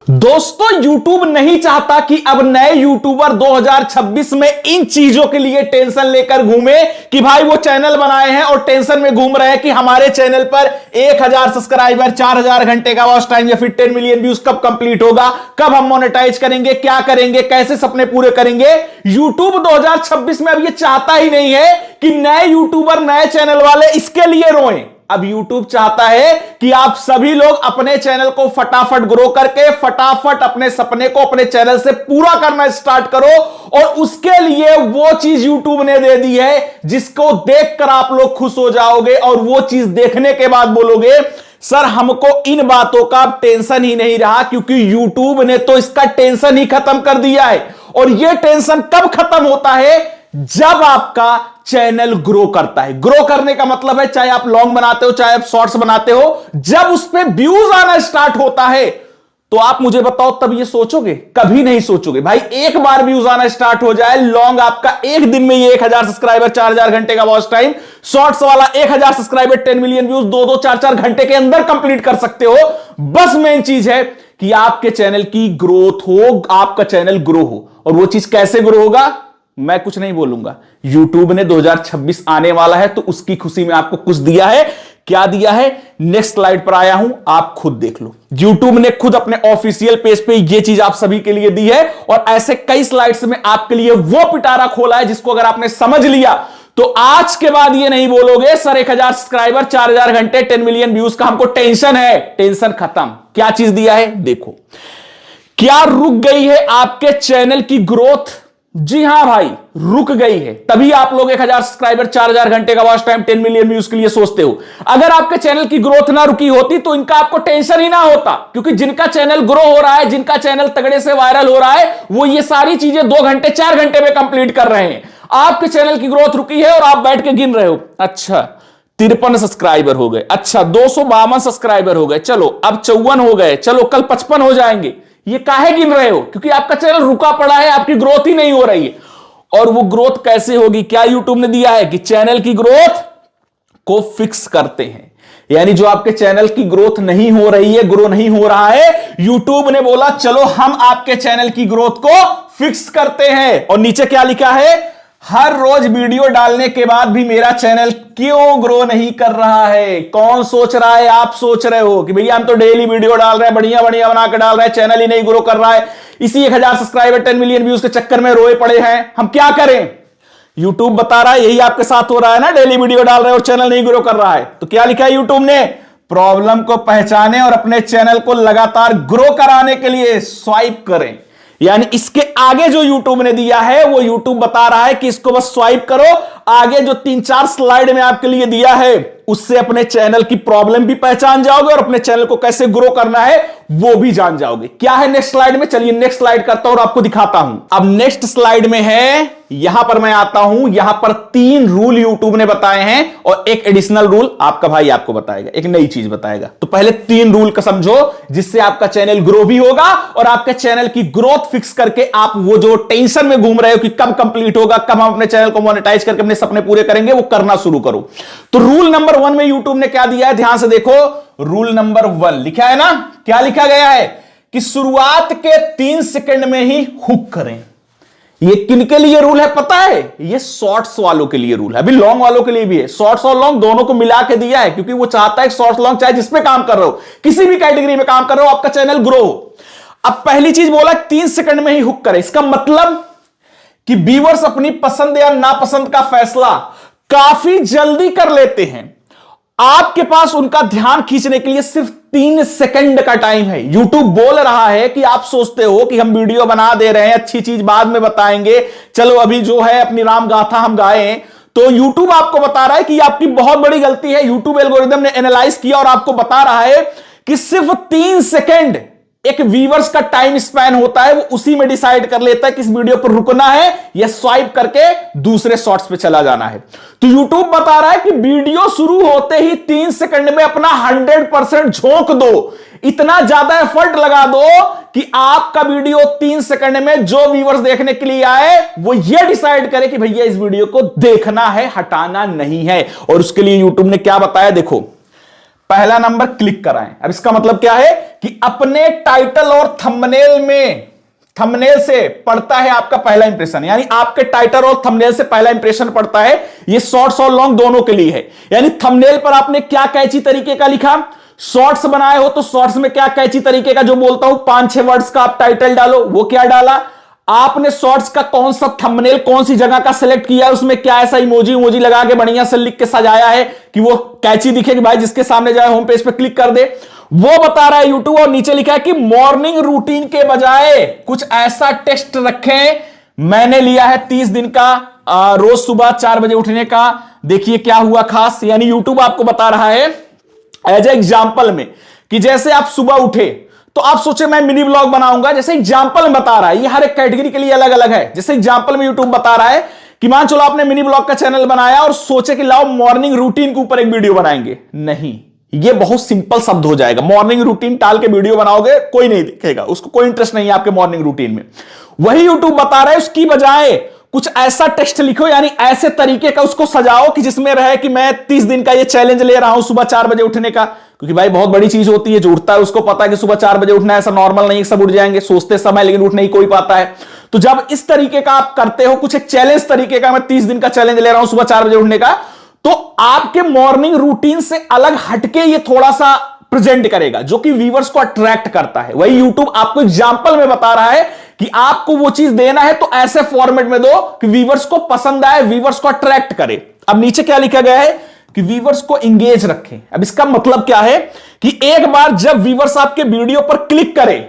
दोस्तों YouTube नहीं चाहता कि अब नए यूट्यूबर 2026 में इन चीजों के लिए टेंशन लेकर घूमे कि भाई वो चैनल बनाए हैं और टेंशन में घूम रहे हैं कि हमारे चैनल पर 1000 सब्सक्राइबर, 4000 घंटे का वॉच टाइम या फिर 10 मिलियन व्यूज कब कंप्लीट होगा, कब हम मोनेटाइज करेंगे, क्या करेंगे, कैसे सपने पूरे करेंगे। YouTube 2026 में अब ये चाहता ही नहीं है कि नए यूट्यूबर, नए चैनल वाले इसके लिए रोएं। अब YouTube चाहता है कि आप सभी लोग अपने चैनल को फटाफट ग्रो करके फटाफट अपने सपने को अपने चैनल से पूरा करना स्टार्ट करो। और उसके लिए वो चीज YouTube ने दे दी है जिसको देखकर आप लोग खुश हो जाओगे और वो चीज देखने के बाद बोलोगे सर हमको इन बातों का टेंशन ही नहीं रहा, क्योंकि YouTube ने तो इसका टेंशन ही खत्म कर दिया है। और ये टेंशन कब खत्म होता है? जब आपका चैनल ग्रो करता है। ग्रो करने का मतलब है चाहे आप लॉन्ग बनाते हो चाहे आप शॉर्ट्स बनाते हो, जब उस पर व्यूज आना स्टार्ट होता है तो आप मुझे बताओ तब ये सोचोगे? कभी नहीं सोचोगे। भाई एक बार व्यूज आना स्टार्ट हो जाए, लॉन्ग आपका एक दिन में ये 1000 सब्सक्राइबर, 4000 घंटे का वॉच टाइम, शॉर्ट्स वाला 1000 सब्सक्राइबर, 10 मिलियन व्यूज 2-2, 4-4 घंटे के अंदर कंप्लीट कर सकते हो। बस मेन चीज है कि आपके चैनल की ग्रोथ हो, आपका चैनल ग्रो हो। और वो चीज कैसे ग्रो होगा मैं कुछ नहीं बोलूंगा। YouTube ने 2026 आने वाला है तो उसकी खुशी में आपको कुछ दिया है। क्या दिया है? नेक्स्ट स्लाइड पर आया हूं, आप खुद देख लो। YouTube ने खुद अपने ऑफिशियल पेज पे ये चीज आप सभी के लिए दी है और ऐसे कई स्लाइड्स में आपके लिए वो पिटारा खोला है जिसको अगर आपने समझ लिया तो आज के बाद ये नहीं बोलोगे सर 1000 सब्सक्राइबर, 4000 घंटे, 10 मिलियन व्यूज का हमको टेंशन है। टेंशन खत्म। क्या चीज दिया है देखो। क्या रुक गई है आपके चैनल की ग्रोथ? जी हां भाई, रुक गई है। तभी आप लोग 1000 सब्सक्राइबर, 4000 घंटे का वॉच टाइम, 10 मिलियन व्यूज के लिए सोचते हो। अगर आपके चैनल की ग्रोथ ना रुकी होती तो इनका आपको टेंशन ही ना होता, क्योंकि जिनका चैनल ग्रो हो रहा है, जिनका चैनल तगड़े से वायरल हो रहा है, वो ये सारी चीजें 2 घंटे 4 घंटे में कंप्लीट कर रहे हैं। आपके चैनल की ग्रोथ रुकी है और आप बैठ के गिन रहे हो, अच्छा 53 सब्सक्राइबर हो गए, अच्छा 252 सब्सक्राइबर हो गए, चलो अब 54 हो गए, चलो कल 55 हो जाएंगे। ये काहे गिन रहे हो? क्योंकि आपका चैनल रुका पड़ा है, आपकी ग्रोथ ही नहीं हो रही है। और वो ग्रोथ कैसे होगी? क्या YouTube ने दिया है कि चैनल की ग्रोथ को फिक्स करते हैं। यानी जो आपके चैनल की ग्रोथ नहीं हो रही है, ग्रो नहीं हो रहा है, YouTube ने बोला चलो हम आपके चैनल की ग्रोथ को फिक्स करते हैं। और नीचे क्या लिखा है? हर रोज वीडियो डालने के बाद भी मेरा चैनल क्यों ग्रो नहीं कर रहा है? कौन सोच रहा है? आप सोच रहे हो कि भैया हम तो डेली वीडियो डाल रहे हैं, बढ़िया बढ़िया बना के डाल रहे हैं, चैनल ही नहीं ग्रो कर रहा है, इसी 1000 सब्सक्राइबर, 10 मिलियन व्यूज के चक्कर में रोए पड़े हैं, हम क्या करें? यूट्यूब बता रहा है यही आपके साथ हो रहा है ना, डेली वीडियो डाल रहे हैं और चैनल नहीं ग्रो कर रहा है। तो क्या लिखा है यूट्यूब ने? प्रॉब्लम को पहचाने और अपने चैनल को लगातार ग्रो कराने के लिए स्वाइप करें। यानी इसके आगे जो YouTube ने दिया है वो YouTube बता रहा है कि इसको बस स्वाइप करो। आगे जो 3-4 स्लाइड में आपके लिए दिया है उससे अपने चैनल की प्रॉब्लम भी पहचान जाओगे और अपने चैनल को कैसे ग्रो करना है वो भी जान जाओगे। क्या है नेक्स्ट स्लाइड में? चलिए नेक्स्ट स्लाइड करता हूं और आपको दिखाता हूं। अब नेक्स्ट स्लाइड में है, यहां पर मैं आता हूं, यहां पर 3 रूल YouTube ने बताए हैं और एक एडिशनल रूल आपका भाई आपको बताएगा, एक नई चीज बताएगा। तो पहले 3 रूल का समझो जिससे आपका चैनल ग्रो भी होगा और आपके चैनल की ग्रोथ फिक्स करके आप वो जो टेंशन में घूम रहे हो कि कब कंप्लीट होगा, कब हम अपने चैनल को मोनेटाइज करके अपने सपने पूरे करेंगे, वो करना शुरू करो। तो रूल नंबर 1 में YouTube ने क्या दिया है ध्यान से देखो। रूल नंबर 1 लिखा है ना, क्या लिखा गया है कि शुरुआत के 3 सेकंड में ही हुक करें। ये किनके लिए रूल है पता है? ये शॉर्ट्स वालों के लिए रूल है, अभी लॉन्ग वालों के लिए भी है। शॉर्ट्स और लॉन्ग दोनों को मिला के दिया है क्योंकि वो चाहता है शॉर्ट्स लॉन्ग चाहे जिसमें काम कर रहे हो, किसी भी कैटेगरी में काम कर रहे हो, आपका चैनल ग्रो हो। अब पहली चीज बोला 3 सेकंड में ही हुक करें। इसका मतलब कि व्यूअर्स अपनी पसंद या नापसंद का फैसला काफी जल्दी कर लेते हैं। आपके पास उनका ध्यान खींचने के लिए सिर्फ 3 सेकंड का टाइम है। YouTube बोल रहा है कि आप सोचते हो कि हम वीडियो बना दे रहे हैं, अच्छी चीज बाद में बताएंगे, चलो अभी जो है अपनी राम गाथा हम गाएं। तो YouTube आपको बता रहा है कि आपकी बहुत बड़ी गलती है। YouTube एल्गोरिदम ने एनालाइज किया और आपको बता रहा है कि सिर्फ 3 सेकंड एक व्यूअर्स का टाइम स्पैन होता है, वो उसी में डिसाइड कर लेता है किस वीडियो पर रुकना है या स्वाइप करके दूसरे शॉर्ट्स पे चला जाना है। तो YouTube बता रहा है कि वीडियो शुरू होते ही 3 सेकंड में अपना 100% झोंक दो, इतना ज्यादा एफर्ट लगा दो कि आपका वीडियो 3 सेकंड में जो व्यूअर्स देखने के लिए आए वो ये डिसाइड करे कि भैया इस वीडियो को देखना है, हटाना नहीं है। और उसके लिए YouTube ने क्या बताया देखो। पहला नंबर क्लिक कराएं। अब इसका मतलब क्या है कि अपने टाइटल और थंबनेल में, थंबनेल से पड़ता है आपका पहला इंप्रेशन, यानी आपके टाइटल और थंबनेल से पहला इंप्रेशन पड़ता है। ये शॉर्ट्स और लॉन्ग दोनों के लिए है। यानी थंबनेल पर आपने क्या कैची तरीके का लिखा, शॉर्ट्स बनाए हो तो शॉर्ट्स में क्या कैची तरीके का, जो बोलता हूं 5-6 वर्ड्स का आप टाइटल डालो, वो क्या डाला आपने। शॉर्ट्स का कौन सा थंबनेल कौन सी जगह का सिलेक्ट किया, उसमें क्या ऐसा इमोजी लगा के बढ़िया से लिख के सजाया है कि वो कैची दिखे कि भाई जिसके सामने जाए होम पेज पे क्लिक कर दे, वो बता रहा है यूट्यूब। और नीचे लिखा है कि मॉर्निंग रूटीन के बजाय कुछ ऐसा टेक्स्ट रखें, मैंने लिया है 30 दिन का, रोज सुबह 4 बजे उठने का, देखिए क्या हुआ खास। यानी यूट्यूब आपको बता रहा है एज एग्जाम्पल में कि जैसे आप सुबह उठे तो आप सोचे मैं मिनी ब्लॉग बनाऊंगा, जैसे एग्जांपल में बता रहा है। ये हर एक कैटेगरी के लिए अलग अलग है। जैसे एग्जांपल में यूट्यूब बता रहा है कि मान चलो आपने मिनी ब्लॉग का चैनल बनाया और सोचे कि लाओ मॉर्निंग रूटीन के ऊपर एक वीडियो बनाएंगे, नहीं, ये बहुत सिंपल शब्द हो जाएगा। मॉर्निंग रूटीन टाल के वीडियो बनाओगे कोई नहीं देखेगा, उसको कोई इंटरेस्ट नहीं है आपके मॉर्निंग रूटीन में। वही यूट्यूब बता रहा है उसकी बजाय कुछ ऐसा टेक्स्ट लिखो, यानी ऐसे तरीके का उसको सजाओ कि जिसमें रहे कि मैं 30 दिन का ये चैलेंज ले रहा हूं सुबह 4 बजे उठने का। क्योंकि भाई बहुत बड़ी चीज होती है, जो उठता है उसको पता है कि सुबह 4 बजे उठना है, ऐसा नॉर्मल नहीं, सब उठ जाएंगे सोचते समय, लेकिन उठ नहीं कोई पाता है। तो जब इस तरीके का आप करते हो, कुछ एक चैलेंज तरीके का, मैं 30 दिन का चैलेंज ले रहा हूं सुबह 4 बजे उठने का, तो आपके मॉर्निंग रूटीन से अलग हटके ये थोड़ा सा प्रेजेंट करेगा, जो कि व्यूअर्स को अट्रैक्ट करता है। वही यूट्यूब आपको एग्जांपल में बता रहा है कि आपको वो चीज देना है तो ऐसे फॉर्मेट में दो कि व्यूअर्स को पसंद आए, व्यूअर्स को अट्रैक्ट करे। अब नीचे क्या लिखा गया है कि व्यूअर्स को एंगेज रखें। अब इसका मतलब क्या है कि एक बार जब व्यूअर्स आपके वीडियो पर क्लिक करें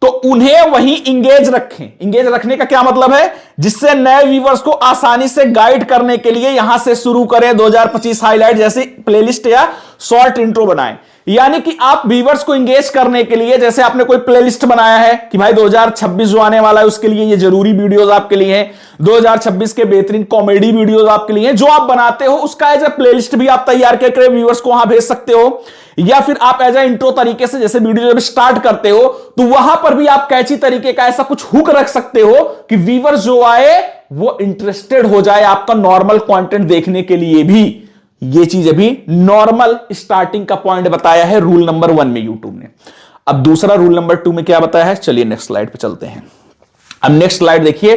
तो उन्हें वहीं इंगेज रखें। इंगेज रखने का क्या मतलब है, जिससे नए व्यूअर्स को आसानी से गाइड करने के लिए यहां से शुरू करें 2025 हाईलाइट जैसी प्लेलिस्ट या शॉर्ट इंट्रो बनाएं। यानी कि आप व्यूअर्स को इंगेज करने के लिए, जैसे आपने कोई प्लेलिस्ट बनाया है कि भाई 2026 जो आने वाला है उसके लिए ये जरूरी वीडियोस आपके लिए हैं, 2026 के बेहतरीन कॉमेडी वीडियोस आपके लिए हैं, जो आप बनाते हो उसका एज ए प्लेलिस्ट भी आप तैयार करके व्यूअर्स को वहां भेज सकते हो। या फिर आप एज ए इंट्रो तरीके से, जैसे वीडियो जब स्टार्ट करते हो तो वहां पर भी आप कैची तरीके का ऐसा कुछ हुक रख सकते हो कि व्यूअर्स जो आए वो इंटरेस्टेड हो जाए आपका नॉर्मल कंटेंट देखने के लिए भी। ये चीज अभी नॉर्मल स्टार्टिंग का पॉइंट बताया है रूल नंबर 1 में यूट्यूब ने। अब दूसरा रूल नंबर 2 में क्या बताया है, चलिए नेक्स्ट स्लाइड पे चलते हैं। अब नेक्स्ट स्लाइड देखिए,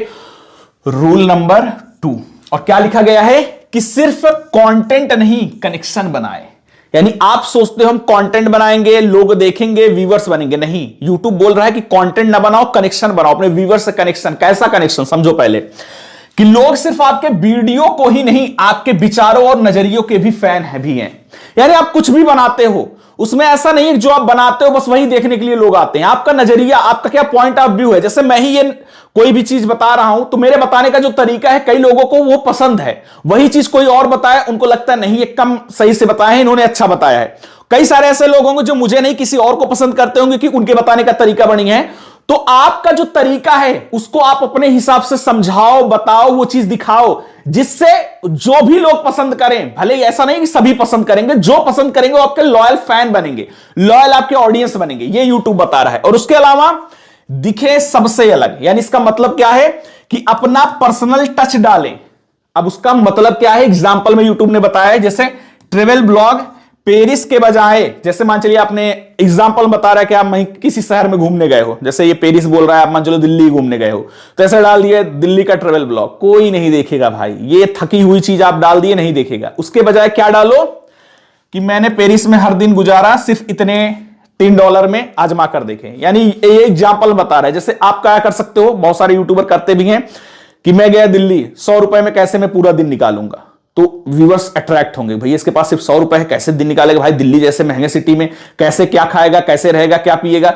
रूल नंबर 2, और क्या लिखा गया है कि सिर्फ कंटेंट नहीं कनेक्शन बनाए। यानी आप सोचते हो हम कंटेंट बनाएंगे लोग देखेंगे व्यूअर्स बनेंगे, नहीं, यूट्यूब बोल रहा है कि कंटेंट ना बनाओ, कनेक्शन बनाओ अपने व्यूअर्स से। कनेक्शन कैसा कनेक्शन, समझो पहले कि लोग सिर्फ आपके वीडियो को ही नहीं, आपके विचारों और नजरियों के भी फैन है भी हैं। यानी आप कुछ भी बनाते हो उसमें ऐसा नहीं है जो आप बनाते हो बस वही देखने के लिए लोग आते हैं। आपका नजरिया, आपका क्या पॉइंट ऑफ व्यू है। जैसे मैं ही ये कोई भी चीज बता रहा हूं तो मेरे बताने का जो तरीका है कई लोगों को वो पसंद है, वही चीज कोई और बताए उनको लगता है नहीं ये कम सही से बताया है, इन्होंने अच्छा बताया है। कई सारे ऐसे लोग होंगे जो मुझे नहीं किसी और को पसंद करते होंगे कि उनके बताने का तरीका बनी है। तो आपका जो तरीका है उसको आप अपने हिसाब से समझाओ, बताओ, वो चीज दिखाओ जिससे जो भी लोग पसंद करें, भले ही ऐसा नहीं कि सभी पसंद करेंगे, जो पसंद करेंगे वो आपके लॉयल फैन बनेंगे, लॉयल आपके ऑडियंस बनेंगे, ये यूट्यूब बता रहा है। और उसके अलावा दिखे सबसे अलग, यानी इसका मतलब क्या है कि अपना पर्सनल टच डालें। अब उसका मतलब क्या है, एग्जाम्पल में यूट्यूब ने बताया है, जैसे ट्रेवल ब्लॉग पेरिस के बजाय, जैसे मान चलिए आपने एग्जांपल बता रहा है कि आप किसी शहर में घूमने गए हो, जैसे ये पेरिस बोल रहा है, आप मान चलो दिल्ली घूमने गए हो, तो ऐसे डाल दिए दिल्ली का ट्रेवल ब्लॉग, कोई नहीं देखेगा भाई, ये थकी हुई चीज आप डाल दिए, नहीं देखेगा। उसके बजाय क्या डालो कि मैंने पेरिस में हर दिन गुजारा सिर्फ इतने $3 में, आजमा कर देखें। यानी ये एग्जाम्पल बता रहा है। जैसे आप क्या कर सकते हो, बहुत सारे यूट्यूबर करते भी हैं कि मैं गया दिल्ली, $100 में कैसे मैं पूरा दिन निकालूंगा, तो व्यूअर्स अट्रैक्ट होंगे, भैया इसके पास सिर्फ $100 है, कैसे दिन निकालेगा भाई दिल्ली जैसे महंगे सिटी में, कैसे क्या खाएगा, कैसे रहेगा, क्या पिएगा,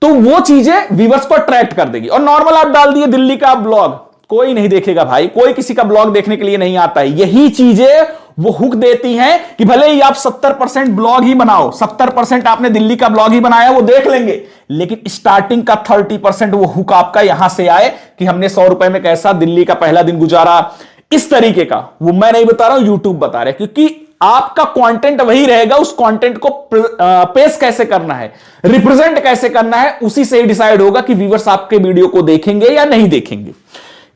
तो वो चीजें व्यूअर्स को अट्रैक्ट कर देगी। और नॉर्मल आप डाल दिए दिल्ली का ब्लॉग, कोई नहीं देखेगा भाई, कोई किसी का ब्लॉग देखने के लिए नहीं आता है। यही चीजें वो हुक देती हैं कि भले ही आप 70% ब्लॉग ही बनाओ, 70% आपने दिल्ली का ब्लॉग ही बनाया, वो देख लेंगे, लेकिन स्टार्टिंग का 30% वो हुक आपका यहां से आए कि हमने $100 में कैसा दिल्ली का पहला दिन गुजारा, इस तरीके का। वो मैं नहीं बता रहा हूं, यूट्यूब बता रहे, क्योंकि आपका कंटेंट वही रहेगा, उस कंटेंट को पेश कैसे करना है, रिप्रेजेंट कैसे करना है, उसी से ही डिसाइड होगा कि व्यूअर्स आपके वीडियो को देखेंगे या नहीं देखेंगे।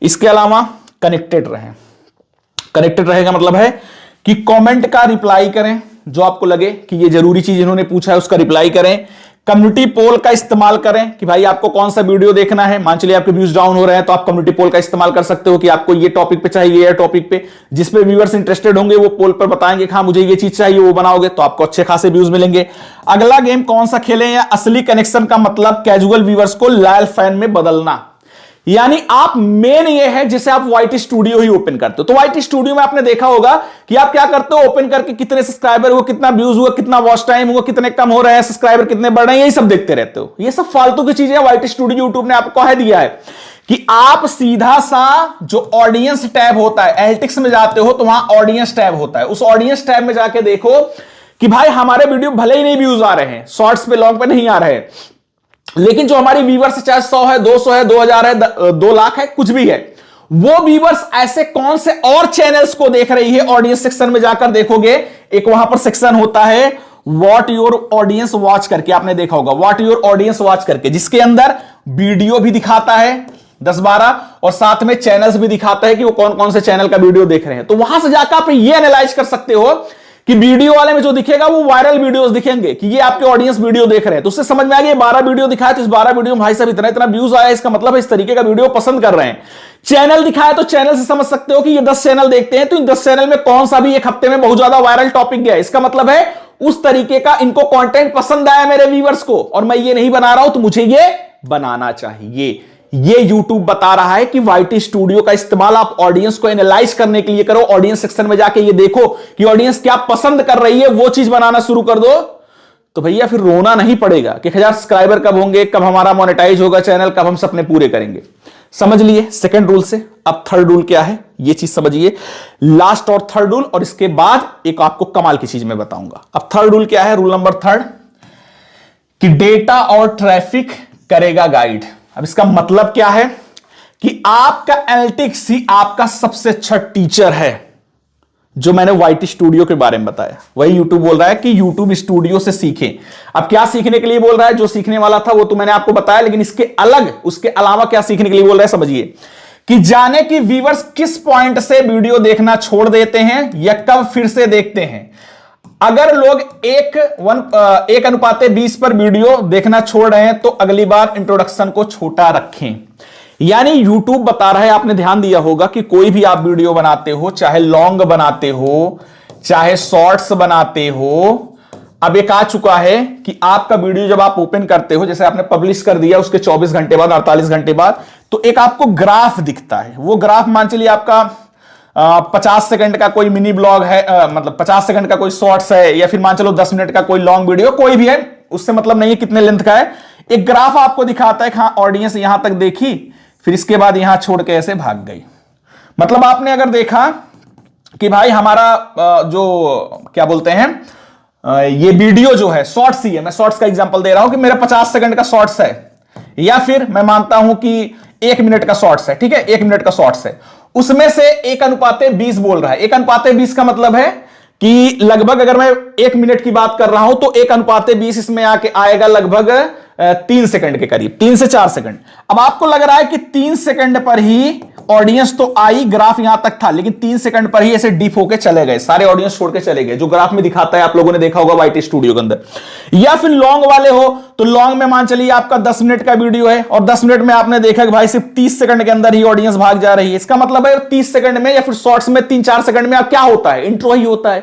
इसके अलावा कनेक्टेड रहें। कनेक्टेड रहेगा मतलब है कि कमेंट का रिप्लाई करें, जो आपको लगे कि ये जरूरी चीज इन्होंने पूछा है उसका रिप्लाई करें। कम्युनिटी पोल का इस्तेमाल करें कि भाई आपको कौन सा वीडियो देखना है। मान चलिए आपके व्यूज डाउन हो रहे हैं तो आप कम्युनिटी पोल का इस्तेमाल कर सकते हो कि आपको ये टॉपिक पे चाहिए, ये टॉपिक पे जिस पे व्यूअर्स इंटरेस्टेड होंगे वो पोल पर बताएंगे कि हाँ मुझे ये चीज चाहिए, वो बनाओगे तो आपको अच्छे खासे व्यूज मिलेंगे। अगला गेम कौन सा खेलें या असली कनेक्शन का मतलब कैजुअल व्यूअर्स को लॉयल फैन में बदलना। यानी आप मेन ये है जिसे आप वाईटी स्टूडियो ही ओपन करते हो। तो वाईटी स्टूडियो में आपने देखा होगा कि आप क्या करते हो, ओपन करके कितने सब्सक्राइबर हुआ, कितना व्यूज हुआ, कितना वॉच टाइम हुआ, कितने कम हो रहे हैं, सब्सक्राइबर कितने बढ़ रहे हैं, यही सब देखते रहते हो। ये सब फालतू की चीजें वाईटी स्टूडियो यूट्यूब ने आपको कह दिया है कि आप सीधा सा जो ऑडियंस टैब होता है, एनालिटिक्स में जाते हो तो वहां ऑडियंस टैब होता है। उस ऑडियंस टैब में जाके देखो कि भाई हमारे वीडियो भले ही नहीं व्यूज आ रहे हैं, शॉर्ट्स पे लॉन्ग पे नहीं आ रहे हैं, लेकिन जो हमारी व्यूवर्स है चाहे 100 है, 200 है, 2000 है, 2 लाख है, कुछ भी है, वो व्यूवर्स ऐसे कौन से और चैनल्स को देख रही है। ऑडियंस सेक्शन में जाकर देखोगे, एक वहां पर सेक्शन होता है व्हाट योर ऑडियंस वॉच करके, आपने देखा होगा व्हाट योर ऑडियंस वॉच करके, जिसके अंदर वीडियो भी दिखाता है 10-12 और साथ में चैनल्स भी दिखाता है कि वो कौन कौन से चैनल का वीडियो देख रहे हैं। तो वहां से जाकर आप ये एनालाइज कर सकते हो कि वीडियो वाले में जो दिखेगा वो वायरल वीडियोस दिखेंगे कि ये आपके ऑडियंस वीडियो देख रहे हैं। तो उससे समझ में आ गया 12 वीडियो दिखाया तो इस 12 वीडियो में भाई साहब इतना इतना व्यूज आया, इसका मतलब है इस तरीके का वीडियो पसंद कर रहे हैं। चैनल दिखाया तो चैनल से समझ सकते हो कि ये 10 चैनल देखते हैं तो इन 10 चैनल में कौन सा भी एक हफ्ते में बहुत ज्यादा वायरल टॉपिक गया, इसका मतलब है उस तरीके का इनको कंटेंट पसंद आया मेरे व्यूअर्स को, और मैं ये नहीं बना रहा हूं तो मुझे ये बनाना चाहिए। ये YouTube बता रहा है कि वाईटी स्टूडियो का इस्तेमाल आप ऑडियंस को एनालाइज करने के लिए करो। ऑडियंस सेक्शन में जाके ये देखो कि ऑडियंस क्या पसंद कर रही है, वो चीज बनाना शुरू कर दो, तो भैया फिर रोना नहीं पड़ेगा कि 1000 सब्सक्राइबर कब होंगे, कब हमारा मोनेटाइज होगा चैनल, कब हम सपने पूरे करेंगे। समझ लिए सेकंड रूल से। अब थर्ड रूल क्या है ये चीज समझिए, लास्ट और थर्ड रूल, और इसके बाद एक आपको कमाल की चीज मैं बताऊंगा। अब थर्ड रूल क्या है, रूल नंबर थर्ड, कि डेटा और ट्रैफिक करेगा गाइड। अब इसका मतलब क्या है कि आपका एनालिटिक्स ही आपका सबसे अच्छा टीचर है। जो मैंने वाईटी स्टूडियो के बारे में बताया वही यूट्यूब बोल रहा है कि यूट्यूब स्टूडियो से सीखें। अब क्या सीखने के लिए बोल रहा है, जो सीखने वाला था वो तो मैंने आपको बताया, लेकिन इसके अलग उसके अलावा क्या सीखने के लिए बोल रहा है समझिए, कि जाने कि व्यूअर्स किस पॉइंट से वीडियो देखना छोड़ देते हैं या कब फिर से देखते हैं। अगर लोग 1:20 पर वीडियो देखना छोड़ रहे हैं तो अगली बार इंट्रोडक्शन को छोटा रखें। यानी YouTube बता रहा है, आपने ध्यान दिया होगा कि कोई भी आप वीडियो बनाते हो, चाहे लॉन्ग बनाते हो, चाहे शॉर्ट्स बनाते हो, अब एक आ चुका है कि आपका वीडियो जब आप ओपन करते हो, जैसे आपने पब्लिश कर दिया उसके 24 घंटे बाद, 48 घंटे बाद, तो एक आपको ग्राफ दिखता है। वो ग्राफ मान चलिए आपका 50 सेकंड का कोई मिनी ब्लॉग है, मतलब 50 सेकंड का कोई शॉर्ट्स है, या फिर मान चलो 10 मिनट का कोई लॉन्ग वीडियो, कोई भी है, उससे मतलब नहीं है कितने लेंथ का है। एक ग्राफ आपको दिखाता है कि हाँ ऑडियंस यहां तक देखी, फिर इसके बाद यहां छोड़ के ऐसे भाग गई। मतलब आपने अगर देखा कि भाई हमारा जो क्या बोलते हैं, ये वीडियो जो है शॉर्ट्स ही है, मैं शॉर्ट्स का एग्जांपल दे रहा हूं कि मेरा 50 सेकंड का शॉर्ट्स है, या फिर मैं मानता हूं कि 1 मिनट का शॉर्ट्स है, ठीक है 1 मिनट का शॉर्ट्स है, उसमें से 1:20 बोल रहा है। 1:20 का मतलब है कि लगभग अगर मैं 1 मिनट की बात कर रहा हूं तो 1:20 इसमें आके आएगा लगभग 3 सेकंड के करीब, 3 से 4 सेकंड। अब आपको लग रहा है कि 3 सेकंड पर ही ऑडियंस तो आई, ग्राफ यहां तक था, लेकिन 3 सेकंड पर ही ऐसे डीप होके चले गए, सारे ऑडियंस छोड़ के चले गए, जो ग्राफ में दिखाता है, आप लोगों ने देखा होगा वाईटी स्टूडियो के अंदर। या फिर लॉन्ग वाले हो तो लॉन्ग में मान चलिए आपका 10 मिनट का वीडियो है और 10 मिनट में आपने देखा कि भाई सिर्फ 30 सेकंड के अंदर ही ऑडियंस भाग जा रही है। इसका मतलब है 30 सेकंड में या फिर शॉर्ट्स में 3-4 सेकंड में क्या होता है, इंट्रो ही होता है।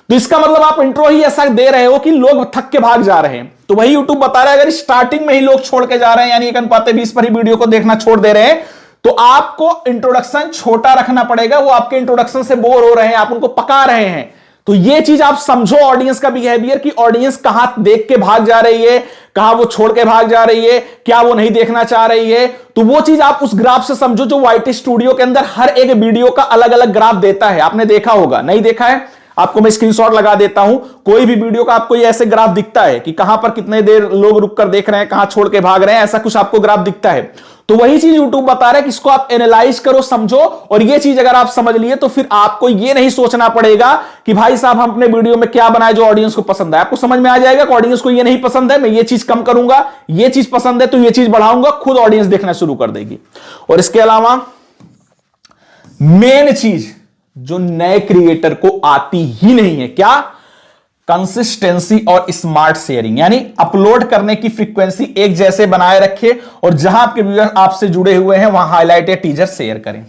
तो इसका मतलब आप इंट्रो ही ऐसा दे रहे हो कि लोग थक के भाग जा रहे हैं। तो वही यूट्यूब बता रहा है अगर स्टार्टिंग में ही लोग छोड़ के जा रहे हैं, यानी 1:20 पर ही वीडियो को देखना छोड़ दे रहे हैं, तो आपको इंट्रोडक्शन छोटा रखना पड़ेगा। वो आपके इंट्रोडक्शन से बोर हो रहे हैं, आप उनको पका रहे हैं। तो ये चीज आप समझो ऑडियंस का बिहेवियर, कि ऑडियंस कहां देख के भाग जा रही है, कहां वो छोड़ के भाग जा रही है, क्या वो नहीं देखना चाह रही है। तो वो चीज आप उस ग्राफ से समझो जो वाईटी स्टूडियो के अंदर हर एक वीडियो का अलग अलग ग्राफ देता है। आपने देखा होगा, नहीं देखा है आपको मैं स्क्रीनशॉट लगा देता हूं। कोई भी वीडियो का आपको ये ऐसे ग्राफ दिखता है कि कहां पर कितने देर लोग रुक कर देख रहे हैं, कहां छोड़ के भाग रहे हैं, ऐसा कुछ आपको ग्राफ दिखता है। तो वही चीज यूट्यूब बता रहा है कि इसको आप एनालाइज करो, समझो, और ये चीज अगर आप समझ लिए तो फिर आपको ये नहीं सोचना पड़ेगा कि भाई साहब हम अपने वीडियो में क्या बनाए जो ऑडियंस को पसंद है। आपको समझ में आ जाएगा कि ऑडियंस को ये नहीं पसंद है, मैं ये चीज कम करूंगा, ये चीज पसंद है तो ये चीज बढ़ाऊंगा, खुद ऑडियंस देखना शुरू कर देगी। और इसके अलावा मेन चीज जो नए क्रिएटर को आती ही नहीं है, क्या, कंसिस्टेंसी और स्मार्ट शेयरिंग, यानी अपलोड करने की फ्रीक्वेंसी एक जैसे बनाए रखे और जहां आपके व्यूअर आपसे जुड़े हुए हैं वहां हाईलाइट या टीजर शेयर करें।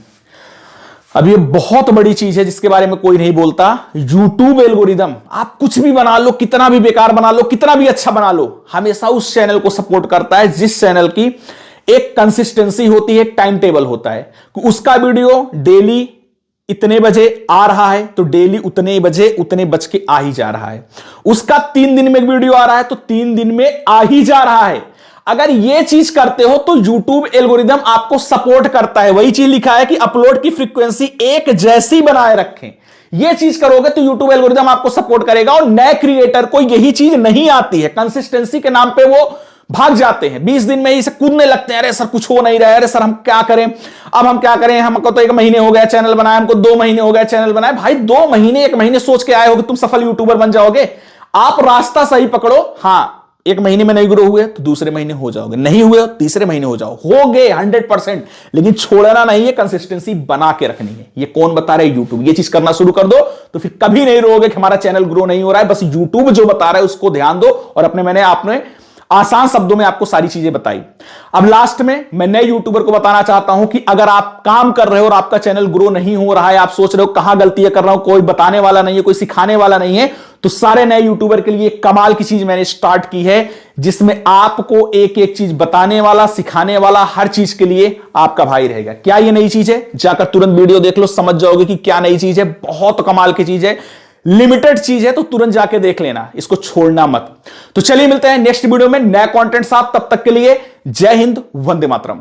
अब ये बहुत बड़ी चीज है जिसके बारे में कोई नहीं बोलता। यूट्यूब एल्गोरिदम, आप कुछ भी बना लो, कितना भी बेकार बना लो, कितना भी अच्छा बना लो, हमेशा उस चैनल को सपोर्ट करता है जिस चैनल की एक कंसिस्टेंसी होती है, एक टाइम टेबल होता है। उसका वीडियो डेली इतने बजे आ रहा है तो डेली उतने बजे उतने बज के आ ही जा रहा है। उसका 3 दिन में एक वीडियो आ रहा है तो 3 दिन में आ ही जा रहा है। अगर यह चीज करते हो तो YouTube एल्गोरिदम आपको सपोर्ट करता है। वही चीज लिखा है कि अपलोड की फ्रीक्वेंसी एक जैसी बनाए रखें। यह चीज करोगे तो YouTube एल्गोरिदम आपको सपोर्ट करेगा। और नए क्रिएटर को यही चीज नहीं आती है, कंसिस्टेंसी के नाम पे वो भाग जाते हैं, 20 दिन में ही से कूदने लगते हैं। अरे सर कुछ हो नहीं रहा है, अरे सर हम क्या करें, अब हम क्या करें, हमको तो 1 महीने हो गया चैनल बनाए, हमको 2 महीने हो गया चैनल बनाए। भाई 2 महीने 1 महीने सोच के आए हो कि तुम सफल यूट्यूबर बन जाओगे? आप रास्ता सही पकड़ो। हाँ, 1 महीने में नहीं ग्रो हुए तो दूसरे महीने हो जाओगे, नहीं हुए तो तीसरे महीने हो जाओ, हो गए 100%। लेकिन छोड़ना नहीं है, कंसिस्टेंसी बना के रखनी है। ये कौन बता रहा है? यूट्यूब। ये चीज करना शुरू कर दो तो फिर कभी नहीं रोगे कि हमारा चैनल ग्रो नहीं हो रहा है। बस यूट्यूब जो बता रहा है उसको ध्यान दो। और मैंने आपने आसान शब्दों में आपको सारी चीजें बताई। अब लास्ट में मैं नए यूट्यूबर को बताना चाहता हूं कि अगर आप काम कर रहे हो और आपका चैनल ग्रो नहीं हो रहा है, आप सोच रहे हो कहां गलतियां कर रहा हूं, कोई बताने वाला नहीं है, कोई सिखाने वाला नहीं है, तो सारे नए यूट्यूबर के लिए कमाल की चीज मैंने स्टार्ट की है जिसमें आपको एक एक चीज बताने वाला, सिखाने वाला, हर चीज के लिए आपका भाई रहेगा। क्या ये नई चीज है? जाकर तुरंत वीडियो देख लो, समझ जाओगे कि क्या नई चीज है। बहुत कमाल की चीज है, लिमिटेड चीज है, तो तुरंत जाके देख लेना, इसको छोड़ना मत। तो चलिए मिलते हैं नेक्स्ट वीडियो में नया कंटेंट साथ। तब तक के लिए जय हिंद, वंदे मातरम।